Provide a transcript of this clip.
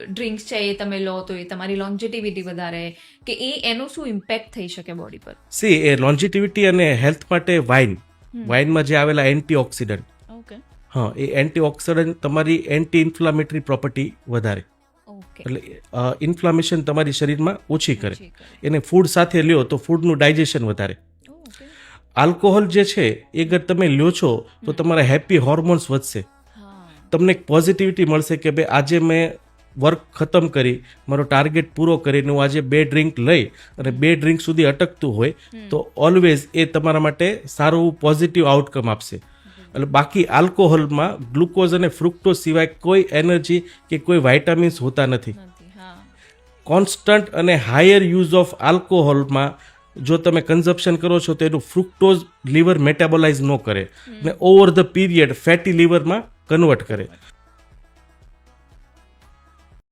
Drinks છે એ તમે લો તો એ તમારી લોન્જેટિવિટી વધારે કે એનું શું ઇમ્પેક્ટ થઈ શકે બોડી પર? સી એ લોન્જિટિવિટી અને હેલ્થ માટે વાઇનમાં જે આવેલા એન્ટીઓક્સિડન્ટ, ઓકે હા, એ એન્ટીઓક્સિડન્ટ તમારી એન્ટી ઇન્ફ્લામેટરી પ્રોપર્ટી વધારે, ઓકે એટલે ઇન્ફ્લામેશન તમારી શરીરમાં ઓછી કરે. એને ફૂડ સાથે લ્યો તો ફૂડનું ડાયજેશન વધારે. ઓકે આલ્કોહોલ જે છે એ અગર તમે લ્યો છો તો તમારા હેપી હોર્મોન્સ વધશે, હા તમને એક પોઝિટિવિટી મળશે કે ભાઈ આજે મેં વર્ક ખતમ કરી, મારો ટાર્ગેટ પૂરો કરીને હું આજે 2 ડ્રિંક લઈ અને 2 ડ્રિંક સુધી અટકતું હોય તો ઓલવેઝ એ તમારા માટે સારું પોઝિટિવ આઉટકમ આપશે. એટલે બાકી આલ્કોહોલમાં ગ્લુકોઝ અને ફ્રુક્ટોઝ સિવાય કોઈ એનર્જી કે કોઈ વાઇટામિન્સ હોતા નથી. નથી હા કોન્સ્ટન્ટ અને હાયર યુઝ ઓફ આલ્કોહોલમાં જો તમે કન્ઝપ્શન કરો છો તો એનું ફ્રુક્ટોઝ લીવર મેટાબોલાઇઝ ન કરે અને ઓવર ધ પીરિયડ ફેટી લીવરમાં કન્વર્ટ કરે.